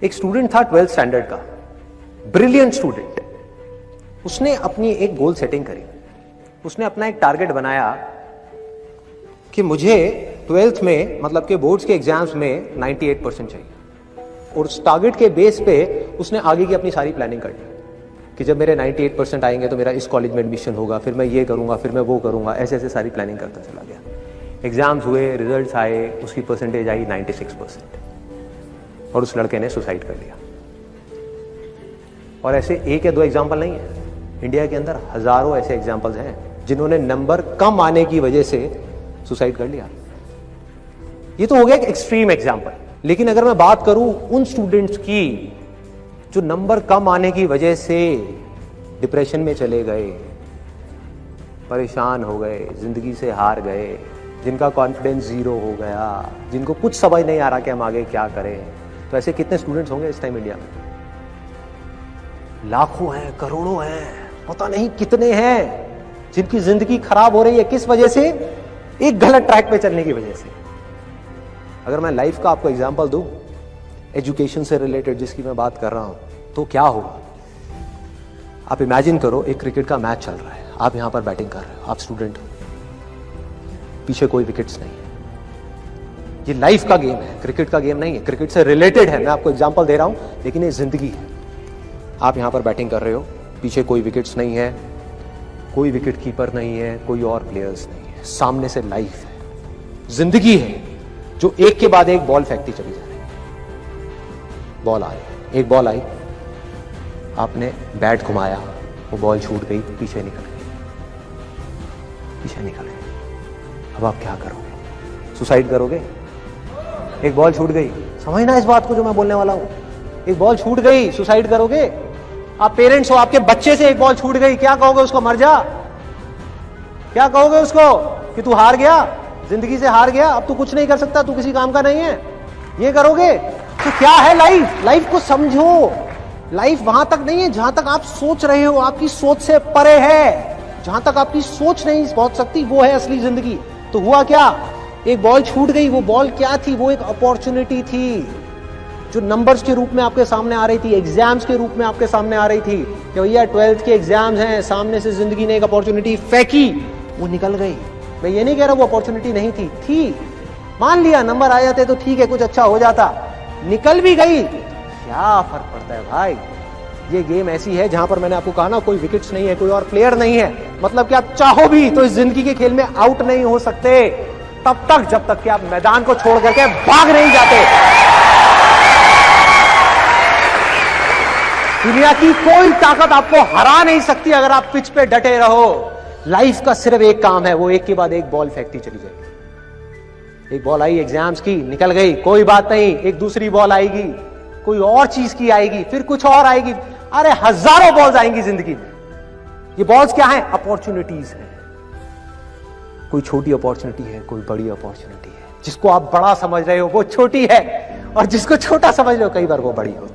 एक स्टूडेंट था 12th standard का, ब्रिलियंट स्टूडेंट। उसने अपनी एक गोल सेटिंग करी। उसने अपना एक टारगेट बनाया कि मुझे 12th में मतलब के बोर्ड्स के एग्जाम्स में 98% चाहिए, और उस टारगेट के बेस पे उसने आगे की अपनी सारी प्लानिंग कर ली कि जब मेरे 98% आएंगे तो मेरा इस कॉलेज में एडमिशन होगा, फिर मैं ये करूंगा, फिर मैं वो करूंगा। ऐसे ऐसे सारी प्लानिंग करता चला गया। एग्जाम्स हुए, रिजल्ट्स आए, उसकी परसेंटेज आई 96%, और उस लड़के ने सुसाइड कर लिया। और ऐसे एक या दो एग्जाम्पल नहीं है, इंडिया के अंदर हजारों ऐसे एग्जाम्पल्स हैं जिन्होंने नंबर कम आने की वजह से सुसाइड कर लिया। ये तो हो गया एक एक्सट्रीम एग्जाम्पल। लेकिन अगर मैं बात करूं उन स्टूडेंट्स की जो नंबर कम आने की वजह से डिप्रेशन में चले गए, परेशान हो गए, जिंदगी से हार गए, जिनका कॉन्फिडेंस जीरो हो गया, जिनको कुछ समझ नहीं आ रहा कि हम आगे क्या करें, तो ऐसे कितने स्टूडेंट्स होंगे इस टाइम इंडिया में? लाखों हैं, करोड़ों हैं, पता नहीं कितने हैं जिनकी जिंदगी खराब हो रही है। किस वजह से? एक गलत ट्रैक पे चलने की वजह से। अगर मैं लाइफ का आपको एग्जांपल दूं, एजुकेशन से रिलेटेड जिसकी मैं बात कर रहा हूं, तो क्या होगा? आप इमेजिन करो, एक क्रिकेट का मैच चल रहा है, आप यहां पर बैटिंग कर रहे हो, आप स्टूडेंट हो, पीछे कोई विकेट्स नहीं है। ये लाइफ का गेम है, क्रिकेट का गेम नहीं है, क्रिकेट से रिलेटेड है। मैं आपको एग्जांपल दे रहा हूं, लेकिन ये जिंदगी है। आप यहां पर बैटिंग कर रहे हो, पीछे कोई विकेट्स नहीं है, कोई विकेट कीपर नहीं है, कोई और प्लेयर्स नहीं है, सामने से लाइफ है, जिंदगी है जो एक के बाद एक बॉल फेंकती चली जा रही है। बॉल आई, एक बॉल आई, आपने बैट घुमाया, वो बॉल छूट गई, पीछे निकल गई, पीछे निकल गई। अब आप क्या करोगे? सुसाइड करोगे? एक बॉल छूट गई, समझना इस बात को जो मैं बोलने वाला हूं। एक बॉल छूट गई, सुसाइड करोगे? आप पेरेंट्स हो, आपके बच्चे से एक बॉल छूट गई, क्या कहोगे उसको? मर जा? क्या कहोगे उसको कि तू हार गया, जिंदगी से हार गया, अब तू कुछ नहीं कर सकता, तू किसी काम का नहीं है? ये करोगे? तो क्या है लाइफ? लाइफ को समझो। लाइफ वहां तक नहीं है जहां तक आप सोच रहे हो, आपकी सोच से परे है। जहां तक आपकी सोच नहीं पहुंच सकती, वो है असली जिंदगी। तो हुआ क्या? एक बॉल छूट गई। वो बॉल क्या थी? वो एक अपॉर्चुनिटी थी जो नंबर्स के रूप में आपके सामने आ रही थी, एग्जाम्स के रूप में आपके सामने आ रही थी कि भैया 12th के एग्जाम्स हैं, सामने से जिंदगी ने एक अपॉर्चुनिटी फेंकी, वो निकल गई। मैं ये नहीं कह रहा वो अपॉर्चुनिटी नहीं थी, मान लिया नंबर आ जाते तो ठीक है, कुछ अच्छा हो जाता, निकल भी गई, क्या फर्क पड़ता है भाई? ये गेम ऐसी है जहां पर मैंने आपको कहा ना, कोई विकेट्स नहीं है, कोई और प्लेयर नहीं है, मतलब कि आप चाहो भी तो इस जिंदगी के खेल में आउट नहीं हो सकते तब तक जब तक कि आप मैदान को छोड़ करके भाग नहीं जाते। दुनिया की कोई ताकत आपको हरा नहीं सकती अगर आप पिच पे डटे रहो। लाइफ का सिर्फ एक काम है, वो एक के बाद एक बॉल फेंकती चली जाएगी। एक बॉल आई एग्जाम्स की, निकल गई, कोई बात नहीं, एक दूसरी बॉल आएगी, कोई और चीज की आएगी, फिर कुछ और आएगी। अरे हजारों बॉल्स आएंगी जिंदगी में। ये बॉल्स क्या है? अपॉर्चुनिटीज है। कोई छोटी अपॉर्चुनिटी है, कोई बड़ी अपॉर्चुनिटी है। जिसको आप बड़ा समझ रहे हो वो छोटी है, और जिसको छोटा समझ रहे हो कई बार वो बड़ी हो।